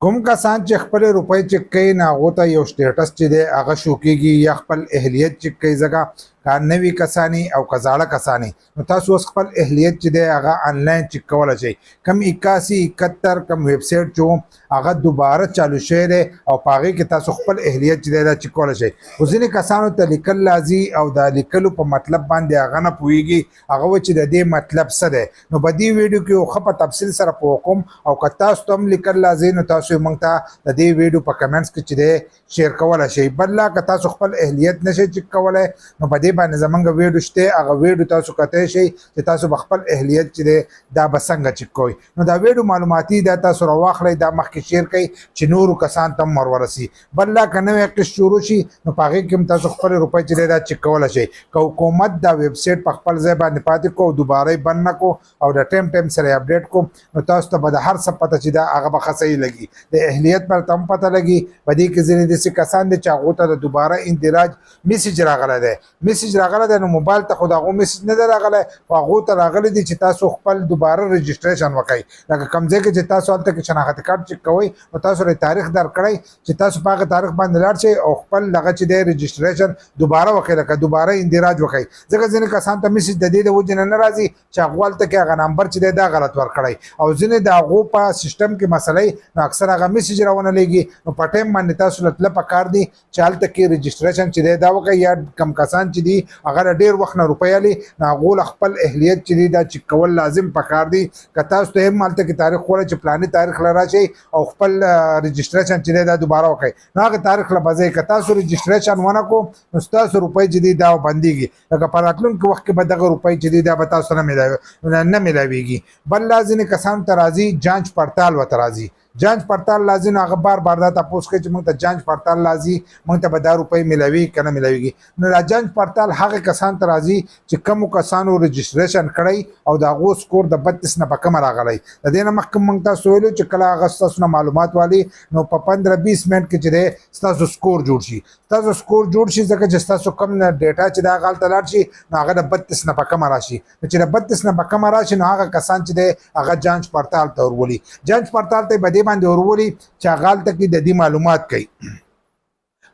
کوم کسان چې خپل روپۍ چک کوي نه هغو ته یو سټیټس چې دی هغه شو کېږي یا خپل اهلیت چک کوي ځکه که نوي کسانی او که زاړه کسانی نو تاسو اوس خپل اهلیت چې دی هغه آنلاین چک کولی شئ کم 8171 کم ویب سایټ چې هغه دوباره چالو شوی دی او په هغې کې تاسو خپل اهلیت چې دی دا چک کولی شئ خو ځینې کسانو ته لیکل راځي او دا لیکلو په مطلب باندې هغه نه پوهېږي هغه وایي چې د دې مطلب څه دی نو په دې ویډیو کې یو ښه په تفصیل سره پوه کوم او که تاسو ته هم لیکل راځي نو تاسو یې موږ ته د دې ویډیو په کمنټس کې چې دی شیر کولی شئ بل لا که تاسو خپل اهلیت نشئ چک کولی نو په دې باندې زمونږ ویډیو شته هغه ویډیو تاسو کتلی شئ چې تاسو به خپل اهلیت چې دی دا به څنګه چک کوئ نو دا ویډیو معلوماتي دا تاسو راواخلئ دا مخکې شیر کړئ چې نورو کسان ته هم ورورسي بل لا که نوی قسط شروع شي نو په هغې کې هم تاسو خپل روپۍ چې دی دا چک کولی شئ که حکومت دا ویب سایټ په خپل ځای باندې پاتې کړو او دوباره یې بند نه کړو او د ټایم سره یې اپډیټ کړو نو تاسو ته به د هر څه پته چې دا هغه به ښه صحیح لګي د اهلیت پر ته هم پته لګي په دې کې ځینې داسې کسان دي چې هغو ته د دوباره اندراج میسج راغلی دی میسج راغلی دی نو موبایل ته خو د هغو میسج نه دی راغلی خو هغو ته راغلی دی چې تاسو خپل دوباره رجسټریشن وکړئ لکه کوم ځای کې چې تاسو هلته کې شناخت کارت چک کوئ نو تاسو له تاریخ درکړئ چې تاسو په هغه تاریخ باندې لاړ شئ او خپل دغه چې دی رجسټریشن دوباره وکړئ لکه دوباره اندراج وکړئ ځکه ځینې کسان ته میسج د دې د وجې نه راځي چې هغو هلته کې هغه نمبر چې دی دا غلط ورکړئ او ځینې د هغو په سیسټم کې مسئله نو اکثر هغه میسج راونه لېږي نو په ټایم باندې تاسو له تله پکار دي چې هلته کې رجسټریشن چې دی دا وکړئ یا کم کسان چې دي هغه له ډېر وخت نه روپۍ اخلي نو هغو له خپل اهلیت چې دی دا چک کول لازم پکار دي که تاسو ته هم هلته کې تاریخ وویل چې پلاني تاریخ له راشئ او خپل رجسټریشن چې دی دا دوباره وکړئ نو هغه تاریخ له به ځئ که تاسو رجسټریشن ونه کړو نو ستاسو روپۍ چې دي دا بندېږي لکه په راتلونکي وخت کې به دغه روپۍ چې دي دا به تاسو نه میلاویږي بل لا ځینې کسانو ته راځي جانچ پړتال ورته راځي جانچ پړتال لازم هغه بار بار دا تاسو کوي چې موږ ته جانچ پړتال لازم موږ ته به دا روپۍ ملاوي کنه ملاويږي نو دا جانچ پړتال هغه کسان ته راځي چې کوم کسانو رجسټریشن کړی او دا غو سکور د 32 نه په کم راغلی د دې نه مخکې موږ تاسو ویلو چې کله هغه ستاسو معلومات والی نو په 15-20 منټ کې چې دی ستاسو سکور جوړ شي ستاسو سکور جوړ شي ځکه چې ستاسو کم ډیټا چې دا غلطه لاړ شي نو هغه د 32 نه په کم راشي چې د 32 نه په کم راشي نو هغه کسان چې دی هغه جانچ پړتال ته ورولي جانچ پړتال ته به باندې ورولي چې هغه هلته کې د دې معلومات کوي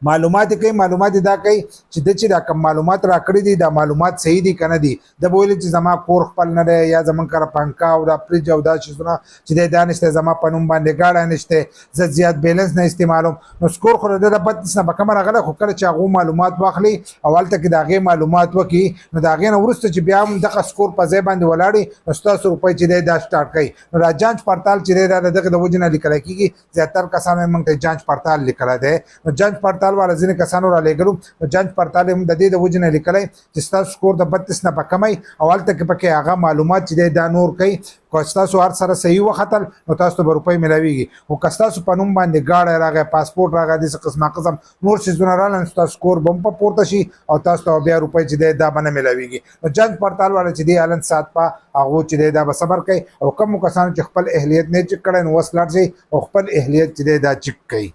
معلومات کوي معلومات دا کوي چې د چې دا کوم معلومات راکړي دي دا معلومات صحیح دي که نه دي د به ویلي چې زما کور خپل نه دی یا زمونږ کره پنکا او دا فریج او دا شیزونه چې دی دا نشته زما په نوم باندې ګاډی نشته زه زیات بیلنس نه استعمالوم نو سکور خو د 32 نه به کمه راغلی خو کله چې هغو معلومات واخلي او هلته کې د هغې معلومات وکړي نو د هغې نه وروسته چې بیا هم دغه سکور په ځای باندې ولاړي نو ستاسو روپۍ چې دی دا سټارټ کوي نو دا جانچ پړتال چې دی دا د دغه د وجې نه لیکلی کېږي زیاتر کسانو یې موږ ته جانچ پړتال لیکلی دی نو جانچ پړتال والا ځینې کسانو را لېږلو نو جانچ پړتال هم د دې د وجې نه لیکلی چې ستاسو سکور د 32 نه په کمی او هلته کې پکې هغه معلومات چې دی دا نور کوي که ستاسو هر سره صحیح وختل نو تاسو ته به روپۍ میلاویږي خو که ستاسو په نوم باندې ګاډی راغی پاسپورټ راغی داسې قسمه قسم نور څیزونه راغله نو ستاسو سکور به هم په پورته شي او تاسو ته بیا روپۍ چې دی دا به نه میلاویږي نو جانچ پړتال والا چې دی هلن سات په هغو چې دی دا به صبر کوي او کومو کسانو چې خپل اهلیت نه چک کړی نو اوس لاړ شئ او خپل اهلیت چې دی دا چک کوي